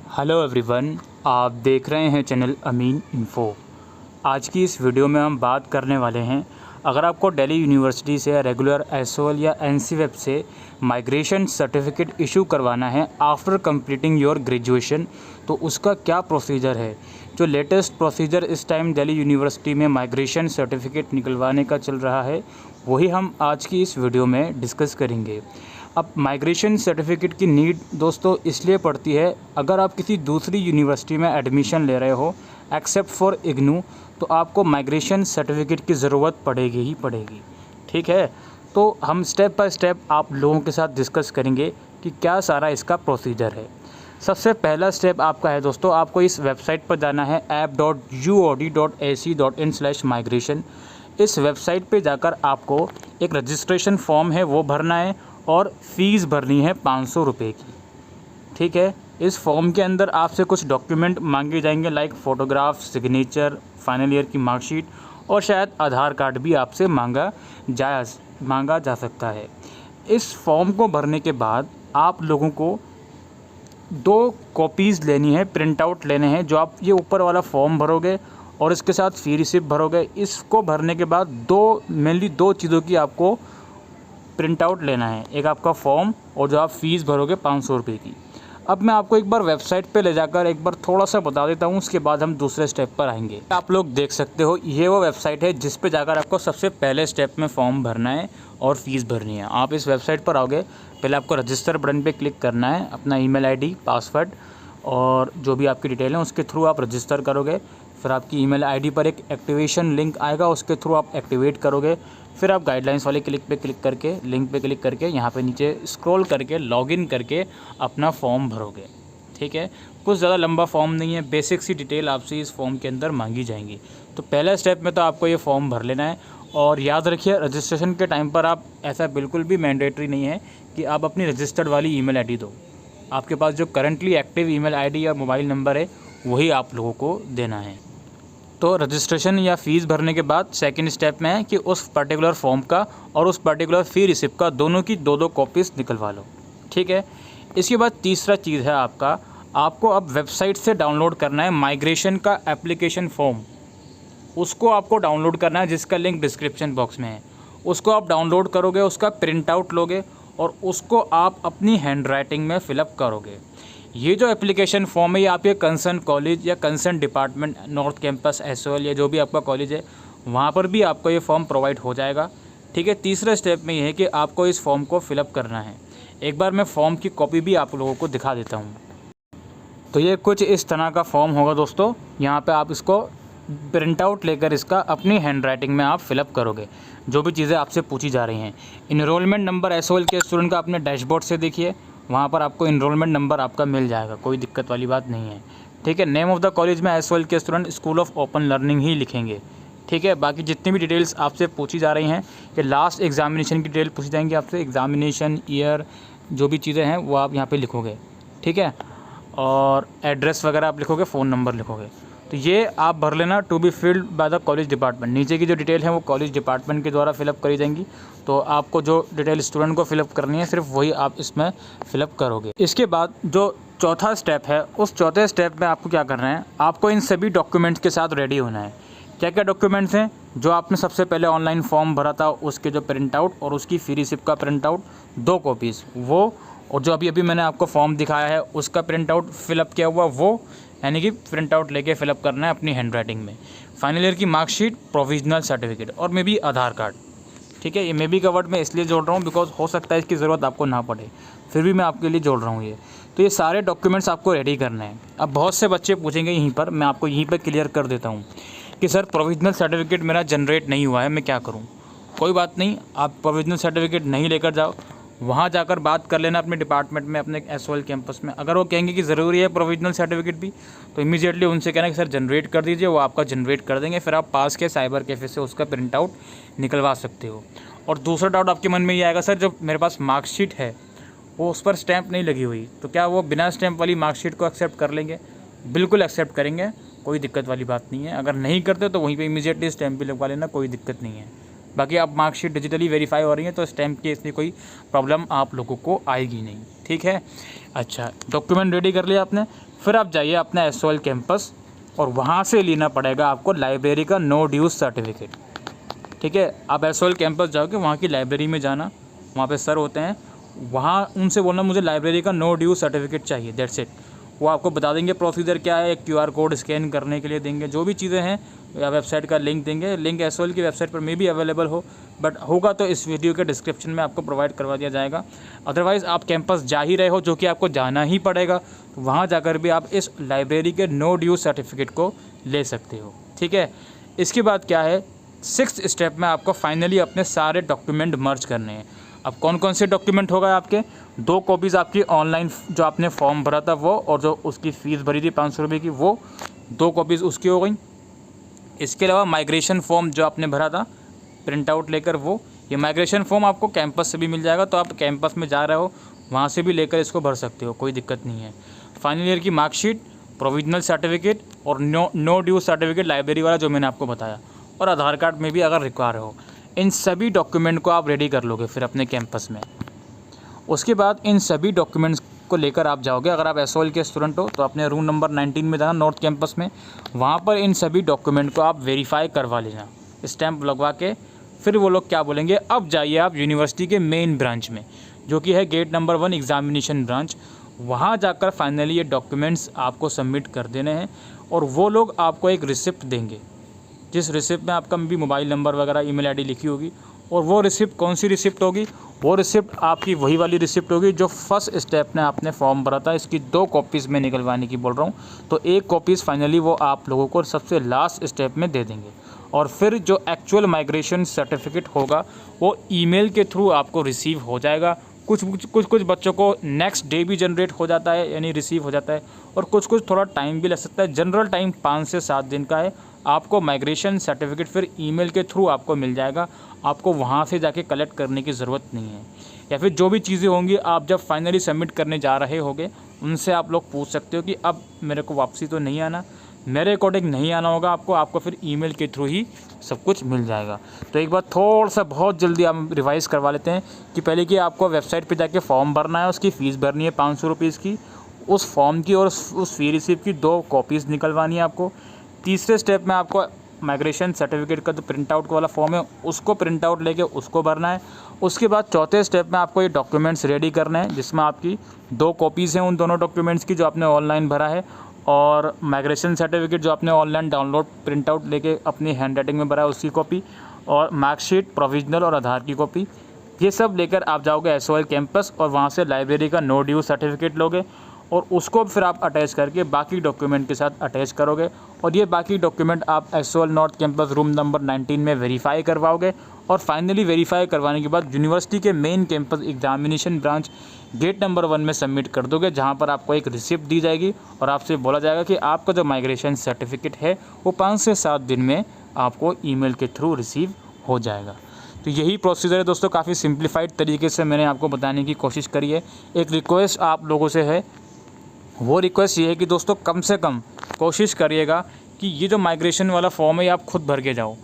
Hello everyone, आप देख रहे हैं चैनल अमीन इन्फो। आज की इस वीडियो में हम बात करने वाले हैं, अगर आपको दिल्ली यूनिवर्सिटी से रेगुलर एसओएल या एनसीवेब से माइग्रेशन सर्टिफिकेट इशू करवाना है आफ्टर कंप्लीटिंग योर ग्रेजुएशन, तो उसका क्या प्रोसीजर है। जो लेटेस्ट प्रोसीजर इस टाइम दिल्ली यूनिवर्सिटी में माइग्रेशन सर्टिफिकेट निकलवाने का चल रहा है, वही हम आज की इस वीडियो में डिस्कस करेंगे। अब माइग्रेशन सर्टिफिकेट की नीड दोस्तों इसलिए पड़ती है, अगर आप किसी दूसरी यूनिवर्सिटी में एडमिशन ले रहे हो एक्सेप्ट फॉर इग्नू, तो आपको माइग्रेशन सर्टिफिकेट की ज़रूरत पड़ेगी ही पड़ेगी। ठीक है, तो हम स्टेप बाय स्टेप आप लोगों के साथ डिस्कस करेंगे कि क्या सारा इसका प्रोसीजर है। सबसे पहला स्टेप आपका है दोस्तों, आपको इस वेबसाइट पर जाना है app.uod.ac.in/migration। इस वेबसाइट पे जाकर आपको एक रजिस्ट्रेशन फॉर्म है वो भरना है और फ़ीस भरनी है 500 रुपये की। ठीक है, इस फॉर्म के अंदर आपसे कुछ डॉक्यूमेंट मांगे जाएंगे like photograph, signature, final year की मार्कशीट और शायद आधार कार्ड भी आपसे मांगा जा सकता है। इस फॉर्म को भरने के बाद आप लोगों को 2 कॉपीज़ लेनी है, प्रिंट आउट लेने हैं। जो आप ये ऊपर वाला फॉर्म भरोगे और इसके साथ फ़ी रिसिप्ट भरोगे, इसको भरने के बाद मेनली दो चीज़ों की आपको प्रिंट आउट लेना है, एक आपका फॉर्म और जो आप फ़ीस भरोगे 500 रुपये की। अब मैं आपको एक बार वेबसाइट पे ले जाकर एक बार थोड़ा सा बता देता हूँ, उसके बाद हम दूसरे स्टेप पर आएंगे। आप लोग देख सकते हो, ये वो वेबसाइट है जिस पे जाकर आपको सबसे पहले स्टेप में फॉर्म भरना है और फ़ीस भरनी है। आप इस वेबसाइट पर आओगे, पहले आपको रजिस्टर बटन पर क्लिक करना है, अपना ईमेल आईडी, पासवर्ड और जो भी आपकी डिटेल है उसके थ्रू आप रजिस्टर करोगे। फिर आपकी ईमेल आईडी पर एक एक्टिवेशन लिंक आएगा, उसके थ्रू आप एक्टिवेट करोगे। फिर आप गाइडलाइंस वाले लिंक पे क्लिक करके यहाँ पे नीचे स्क्रॉल करके लॉगिन करके अपना फॉर्म भरोगे। ठीक है, कुछ ज़्यादा लंबा फॉर्म नहीं है, बेसिक सी डिटेल आपसे इस फॉर्म के अंदर मांगी जाएंगी। तो पहले स्टेप में तो आपको ये फॉर्म भर लेना है। और याद रखिए, रजिस्ट्रेशन के टाइम पर आप ऐसा बिल्कुल भी मैंडेटरी नहीं है कि आप अपनी रजिस्टर्ड वाली ईमेल आईडी दो। आपके पास जो करंटली एक्टिव ईमेल आईडी या मोबाइल नंबर है वही आप लोगों को देना है। तो रजिस्ट्रेशन या फ़ीस भरने के बाद सेकंड स्टेप में है कि उस पर्टिकुलर फॉर्म का और उस पर्टिकुलर फ़ी रिसिप्ट का दोनों की 2 कॉपीज़ निकलवा लो। ठीक है, इसके बाद तीसरा चीज़ है आपको अब वेबसाइट से डाउनलोड करना है माइग्रेशन का एप्लीकेशन फॉर्म। उसको आपको डाउनलोड करना है, जिसका लिंक डिस्क्रिप्शन बॉक्स में है। उसको आप डाउनलोड करोगे, उसका प्रिंट आउट लोगे और उसको आप अपनी हैंड राइटिंग में फ़िलअप करोगे। ये जो एप्लीकेशन फॉर्म है, ये आपके कंसर्न कॉलेज या concern department, north campus, SOL या जो भी आपका कॉलेज है, वहाँ पर भी आपको ये फॉर्म प्रोवाइड हो जाएगा। ठीक है, तीसरे स्टेप में ये है कि आपको इस फॉर्म को फिलअप करना है। एक बार मैं फॉर्म की कॉपी भी आप लोगों को दिखा देता हूँ। तो ये कुछ इस तरह का फॉर्म होगा दोस्तों। यहाँ पर आप इसको प्रिंट आउट लेकर इसका अपनी हैंड राइटिंग में आप फिलअप करोगे, जो भी चीज़ें आपसे पूछी जा रही हैं। इनरोलमेंट नंबर एसओएल के स्टूडेंट का अपने डैशबोर्ड से देखिए, वहाँ पर आपको इनरोलमेंट नंबर आपका मिल जाएगा, कोई दिक्कत वाली बात नहीं है। ठीक है, नेम ऑफ़ द कॉलेज में एसओएल के student school of open learning ही लिखेंगे। ठीक है, बाकी जितनी भी डिटेल्स आपसे पूछी जा रही हैं कि लास्ट एग्जामिनेशन की डिटेल पूछी जाएंगी आपसे, एग्जामिनेशन ईयर, जो भी चीज़ें हैं वो आप यहाँ पे लिखोगे। ठीक है, और एड्रेस वगैरह आप लिखोगे, फ़ोन नंबर लिखोगे। तो ये आप भर लेना, to be filled by the college department. नीचे की जो डिटेल है वो कॉलेज डिपार्टमेंट के द्वारा फिलअप करी जाएंगी। तो आपको जो डिटेल स्टूडेंट को फिलअप करनी है, सिर्फ वही आप इसमें फिलअप करोगे। इसके बाद जो चौथा स्टेप है, उस चौथे स्टेप में आपको क्या करना है, आपको इन सभी डॉक्यूमेंट्स के साथ रेडी होना है। क्या क्या डॉक्यूमेंट्स हैं? जो आपने सबसे पहले ऑनलाइन फॉर्म भरा था उसके जो प्रिंट आउट और उसकी फ़ी रिसिप्ट का प्रिंट आउट 2 कॉपीज़ वो, और जो अभी मैंने आपको फॉर्म दिखाया है उसका प्रिंट आउट फिलअप किया हुआ वो, यानी कि प्रिंट आउट लेके फिलअप करना है अपनी हैंड राइटिंग में। फाइनल ईयर की मार्कशीट, प्रोविजनल सर्टिफिकेट और मे बी आधार कार्ड। ठीक है, ये मे बी का वर्ड मैं इसलिए जोड़ रहा हूँ बिकॉज हो सकता है इसकी ज़रूरत आपको ना पड़े, फिर भी मैं आपके लिए जोड़ रहा हूँ ये। तो ये सारे डॉक्यूमेंट्स आपको रेडी करने हैं। अब बहुत से बच्चे पूछेंगे यहीं पर, मैं आपको यहीं पर क्लियर कर देता हूँ कि सर प्रोविजनल सर्टिफिकेट मेरा जनरेट नहीं हुआ है, मैं क्या करूँ। कोई बात नहीं, आप प्रोविजनल सर्टिफिकेट नहीं लेकर जाओ, वहाँ जाकर बात कर लेना अपने डिपार्टमेंट में, अपने एसओएल कैंपस में। अगर वो कहेंगे कि ज़रूरी है प्रोविजनल सर्टिफिकेट भी, तो इमीडिएटली उनसे कहना कि सर जनरेट कर दीजिए, वो आपका जनरेट कर देंगे। फिर आप पास के साइबर कैफ़े से उसका प्रिंट आउट निकलवा सकते हो। और दूसरा डाउट आपके मन में ये आएगा, सर जो मेरे पास मार्कशीट है वो उस पर स्टैंप नहीं लगी हुई, तो क्या वो बिना स्टैंप वाली मार्कशीट को एक्सेप्ट कर लेंगे? बिल्कुल एक्सेप्ट करेंगे, कोई दिक्कत वाली बात नहीं है। अगर नहीं करते तो वहीं पे इमीडिएटली स्टैंप भी लगवा लेना, कोई दिक्कत नहीं है। बाकी अब मार्कशीट डिजिटली वेरीफाई हो रही है तो स्टैम्प की इसलिए कोई प्रॉब्लम आप लोगों को आएगी नहीं, ठीक है। अच्छा, डॉक्यूमेंट रेडी कर लिया आपने, फिर आप जाइए अपना एसओएल कैंपस और वहाँ से लेना पड़ेगा आपको लाइब्रेरी का नो ड्यूज सर्टिफिकेट, ठीक है। आप एसओएल कैंपस जाओगे, वहाँ की लाइब्रेरी में जाना, वहाँ पे सर होते हैं, वहाँ उनसे बोलना मुझे लाइब्रेरी का नो ड्यूज सर्टिफिकेट चाहिए, दैट्स इट। वो आपको बता देंगे प्रोसीजर क्या है, क्यूआर कोड स्कैन करने के लिए देंगे, जो भी चीज़ें हैं, या वेबसाइट का लिंक देंगे। लिंक एसओएल की वेबसाइट पर मे भी अवेलेबल हो, बट होगा तो इस वीडियो के डिस्क्रिप्शन में आपको प्रोवाइड करवा दिया जाएगा। अदरवाइज़ आप कैंपस जा ही रहे हो, जो कि आपको जाना ही पड़ेगा, तो वहाँ जाकर भी आप इस लाइब्रेरी के नो ड्यूज सर्टिफिकेट को ले सकते हो, ठीक है। इसके बाद क्या है, 6th स्टेप में आपको फाइनली अपने सारे डॉक्यूमेंट मर्ज करने हैं। अब कौन कौन से डॉक्यूमेंट होगा आपके, 2 कॉपीज़ आपकी ऑनलाइन जो आपने फॉर्म भरा था वो, और जो उसकी फ़ीस भरी थी 500 रुपये की, वो 2 कॉपीज़ उसकी हो गई। इसके अलावा माइग्रेशन फॉर्म जो आपने भरा था प्रिंट आउट लेकर, वो ये माइग्रेशन फॉर्म आपको कैंपस से भी मिल जाएगा, तो आप कैंपस में जा रहे हो वहाँ से भी लेकर इसको भर सकते हो, कोई दिक्कत नहीं है। फाइनल ईयर की मार्कशीट, प्रोविजनल सर्टिफिकेट और नो ड्यू सर्टिफिकेट लाइब्रेरी वाला जो मैंने आपको बताया, और आधार कार्ड में भी अगर रिक्वायर हो, इन सभी डॉक्यूमेंट को आप रेडी कर लोगे फिर अपने कैंपस में। उसके बाद इन सभी डॉक्यूमेंट्स को लेकर आप जाओगे, अगर आप एसओएल के स्टूडेंट हो तो अपने रूम नंबर 19 में जाना, नॉर्थ कैंपस में, वहाँ पर इन सभी डॉक्यूमेंट को आप वेरीफाई करवा लेना, स्टैंप लगवा के। फिर वो लोग क्या बोलेंगे, अब जाइए आप यूनिवर्सिटी के मेन ब्रांच में, जो कि है गेट नंबर 1 एग्जामिनेशन ब्रांच। वहाँ जाकर फाइनली ये डॉक्यूमेंट्स आपको सबमिट कर देने हैं, और वो लोग आपको एक रिसिप्ट देंगे, जिस रिसिप्ट में आपका भी मोबाइल नंबर वगैरह ईमेल आईडी लिखी होगी। और वो रिसिप्ट कौन सी रिसिप्ट होगी, वो रिसिप्ट आपकी वही वाली रिसिप्ट होगी जो फर्स्ट स्टेप में आपने फॉर्म भरा था। इसकी 2 कॉपीज़ में निकलवाने की बोल रहा हूँ, तो 1 कॉपीज़ फाइनली वो आप लोगों को सबसे लास्ट स्टेप में दे देंगे। और फिर जो एक्चुअल माइग्रेशन सर्टिफिकेट होगा वो ईमेल के थ्रू आपको रिसीव हो जाएगा। कुछ बच्चों को नेक्स्ट डे भी जनरेट हो जाता है, यानी रिसीव हो जाता है, और कुछ थोड़ा टाइम भी लग सकता है। जनरल टाइम 5 से 7 दिन का है। आपको माइग्रेशन सर्टिफिकेट फिर ईमेल के थ्रू आपको मिल जाएगा, आपको वहाँ से जाके कलेक्ट करने की ज़रूरत नहीं है। या फिर जो भी चीज़ें होंगी आप जब फाइनली सबमिट करने जा रहे होगे, उनसे आप लोग पूछ सकते हो कि अब मेरे को वापसी तो नहीं आना, मेरे अकॉर्डिंग नहीं आना होगा आपको फिर ईमेल के थ्रू ही सब कुछ मिल जाएगा। तो एक बार थोड़ा सा बहुत जल्दी हम रिवाइज़ करवा लेते हैं कि पहले कि आपको वेबसाइट पे जाके फॉर्म भरना है, उसकी फ़ीस भरनी है 500 रुपीज़ की, उस फॉर्म की और उस फ़ी रिसिप्ट की 2 कॉपीज़ निकलवानी है आपको। तीसरे स्टेप में आपको माइग्रेशन सर्टिफिकेट का जो प्रिंट आउट वाला फॉर्म है उसको प्रिंट आउट लेके उसको भरना है। उसके बाद चौथे स्टेप में आपको ये डॉक्यूमेंट्स रेडी करने हैं, जिसमें आपकी 2 कॉपीज़ हैं उन दोनों डॉक्यूमेंट्स की जो आपने ऑनलाइन भरा है, और माइग्रेशन सर्टिफिकेट जो आपने ऑनलाइन डाउनलोड प्रिंट आउट लेके अपनी हैंड राइटिंग में भरा है उसकी कॉपी, और मार्कशीट, प्रोविजनल और आधार की कॉपी। ये सब लेकर आप जाओगे एसओएल कैंपस, और वहाँ से लाइब्रेरी का नो ड्यू सर्टिफिकेट लोगे, और उसको फिर आप अटैच करके बाकी डॉक्यूमेंट के साथ अटैच करोगे। और ये बाकी डॉक्यूमेंट आप SOL north campus room number 19 में वेरीफाई करवाओगे, और फाइनली वेरीफाई करवाने के बाद यूनिवर्सिटी के main campus examination branch gate number 1 में सबमिट कर दोगे, जहाँ पर आपको एक रिसिप्ट दी जाएगी और आपसे बोला जाएगा कि आपका जो माइग्रेशन सर्टिफिकेट है वो 5 से 7 दिन में आपको ईमेल के थ्रू रिसीव हो जाएगा। तो यही प्रोसीजर है दोस्तों, काफ़ी सिंप्लीफाइड तरीके से मैंने आपको बताने की कोशिश करी है। एक रिक्वेस्ट आप लोगों से है, वो रिक्वेस्ट ये है कि दोस्तों कम से कम कोशिश करिएगा कि ये जो माइग्रेशन वाला फॉर्म है ये आप खुद भर के जाओ।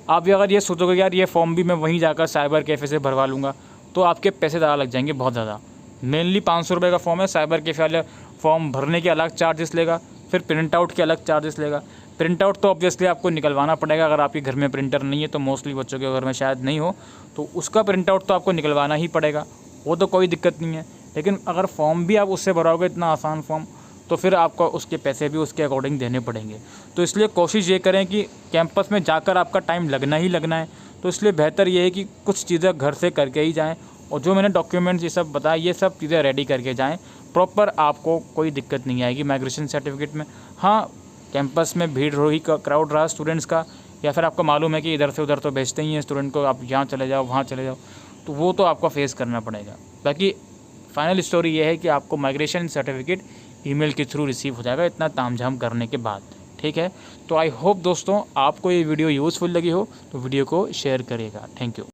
आप अगर ये सोचोगे यार ये फॉर्म भी मैं वहीं जाकर साइबर कैफ़े से भरवा लूँगा, तो आपके पैसे ज़्यादा लग जाएंगे, बहुत ज़्यादा। मेनली 500 रुपये का फॉर्म है, साइबर कैफ़े वाले फॉर्म भरने के अलग चार्जेस लेगा, फिर प्रिंट आउट के अलग चार्जेस लेगा। प्रिंट आउट तो ऑब्वियसली आपको निकलवाना पड़ेगा, अगर आपके घर में प्रिंटर नहीं है, तो मोस्टली बच्चों के घर में शायद नहीं हो, तो उसका प्रिंट आउट तो आपको निकलवाना ही पड़ेगा, वो तो कोई दिक्कत नहीं है। लेकिन अगर फॉर्म भी आप उससे भराओगे, इतना आसान फॉर्म, तो फिर आपको उसके पैसे भी उसके अकॉर्डिंग देने पड़ेंगे। तो इसलिए कोशिश ये करें कि कैंपस में जाकर आपका टाइम लगना ही लगना है, तो इसलिए बेहतर ये है कि कुछ चीज़ें घर से करके ही जाएँ, और जो मैंने डॉक्यूमेंट्स ये सब बताया ये सब चीज़ें रेडी करके जाएँ प्रॉपर, आपको कोई दिक्कत नहीं आएगी माइग्रेशन सर्टिफिकेट में। हाँ, कैंपस में भीड़ रही, क्राउड रहा स्टूडेंट्स का, या फिर आपको मालूम है कि इधर से उधर तो भेजते ही हैं स्टूडेंट को, आप यहाँ चले जाओ वहाँ चले जाओ, तो वो तो आपको फेस करना पड़ेगा। बाकी फाइनल स्टोरी ये है कि आपको माइग्रेशन सर्टिफिकेट ईमेल के थ्रू रिसीव हो जाएगा, इतना तामझाम करने के बाद। ठीक है, तो आई होप दोस्तों आपको ये वीडियो यूज़फुल लगी हो, तो वीडियो को शेयर करिएगा। Thank you.